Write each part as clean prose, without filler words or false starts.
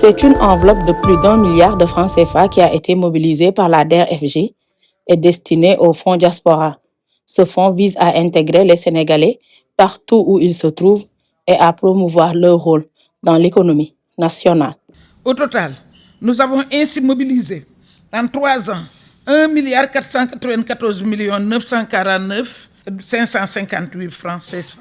C'est une enveloppe de plus d'1 milliard de francs CFA qui a été mobilisée par la DER/FJ et destinée au fonds diaspora. Ce fonds vise à intégrer les Sénégalais partout où ils se trouvent et à promouvoir leur rôle dans l'économie nationale. Au total, nous avons ainsi mobilisé en 3 ans 1 494 949 558 francs CFA.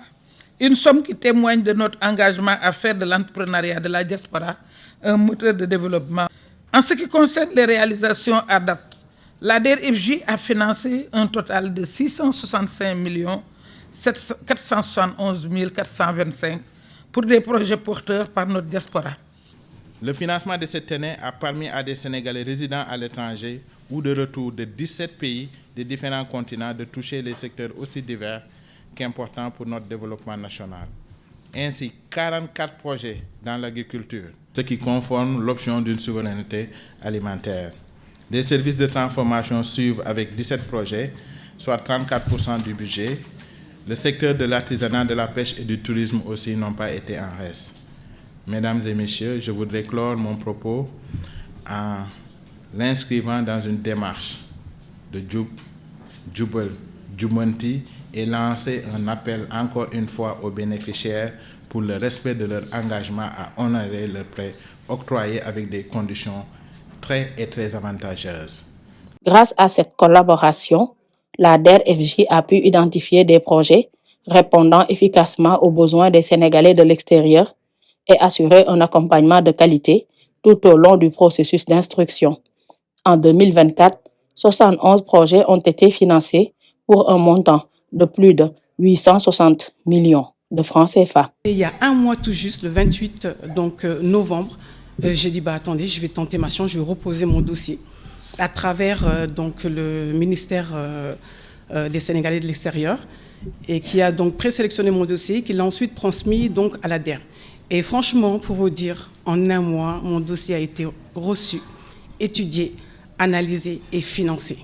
Une somme qui témoigne de notre engagement à faire de l'entrepreneuriat de la diaspora un moteur de développement. En ce qui concerne les réalisations à date, la DER/FJ a financé un total de 665 471 425 pour des projets porteurs par notre diaspora. Le financement de cette année a permis à des Sénégalais résidant à l'étranger ou de retour de 17 pays de différents continents de toucher les secteurs aussi divers qu'importants pour notre développement national. Ainsi, 44 projets dans l'agriculture, ce qui conforme l'option d'une souveraineté alimentaire. Des services de transformation suivent avec 17 projets, soit 34% du budget. Le secteur de l'artisanat, de la pêche et du tourisme aussi n'ont pas été en reste. Mesdames et messieurs, je voudrais clore mon propos en l'inscrivant dans une démarche de Jubal, Jumanti et lancer un appel encore une fois aux bénéficiaires pour le respect de leur engagement à honorer leurs prêts octroyés avec des conditions très avantageuses. Grâce à cette collaboration, la DER/FJ a pu identifier des projets répondant efficacement aux besoins des Sénégalais de l'extérieur et assurer un accompagnement de qualité tout au long du processus d'instruction. En 2024, 71 projets ont été financés pour un montant de plus de 860 millions de francs CFA. Il y a un mois tout juste, le 28 novembre, j'ai dit attendez, je vais tenter ma chance, je vais reposer mon dossier à travers le ministère des Sénégalais de l'extérieur et qui a donc présélectionné mon dossier, qui l'a ensuite transmis à la DER. Et franchement, pour vous dire, en un mois, mon dossier a été reçu, étudié, analysé et financé.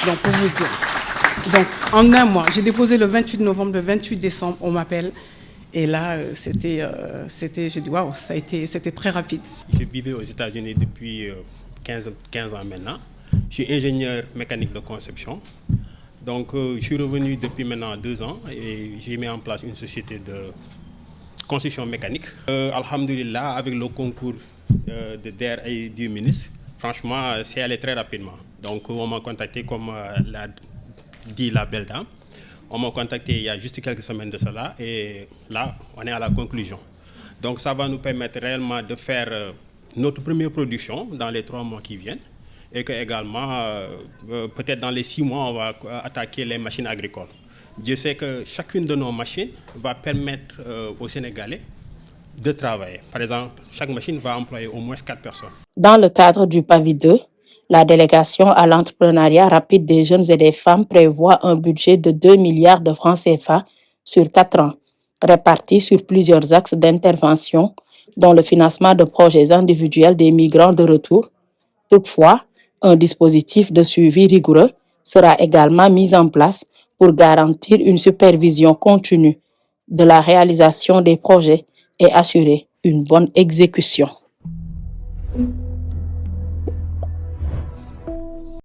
Donc, pour vous dire. Donc, en un mois, j'ai déposé le 28 novembre, le 28 décembre, on m'appelle. Et là, j'ai dit, waouh, c'était très rapide. Je vivais aux États-Unis depuis 15 ans maintenant. Je suis ingénieur mécanique de conception. Donc, je suis revenu depuis maintenant 2 ans et j'ai mis en place une société de construction mécanique. Alhamdulillah, avec le concours de DER et du ministre, franchement, c'est allé très rapidement. Donc, on m'a contacté, comme l'a dit la belle dame. On m'a contacté il y a juste quelques semaines de cela et là, on est à la conclusion. Donc, ça va nous permettre réellement de faire notre première production dans les 3 mois qui viennent et que également, peut-être dans les 6 mois, on va attaquer les machines agricoles. Dieu sait que chacune de nos machines va permettre aux Sénégalais de travailler. Par exemple, chaque machine va employer au moins 4 personnes. Dans le cadre du PAVI 2, la délégation à l'entrepreneuriat rapide des jeunes et des femmes prévoit un budget de 2 milliards de francs CFA sur 4 ans, répartis sur plusieurs axes d'intervention, dont le financement de projets individuels des migrants de retour. Toutefois, un dispositif de suivi rigoureux sera également mis en place pour garantir une supervision continue de la réalisation des projets et assurer une bonne exécution.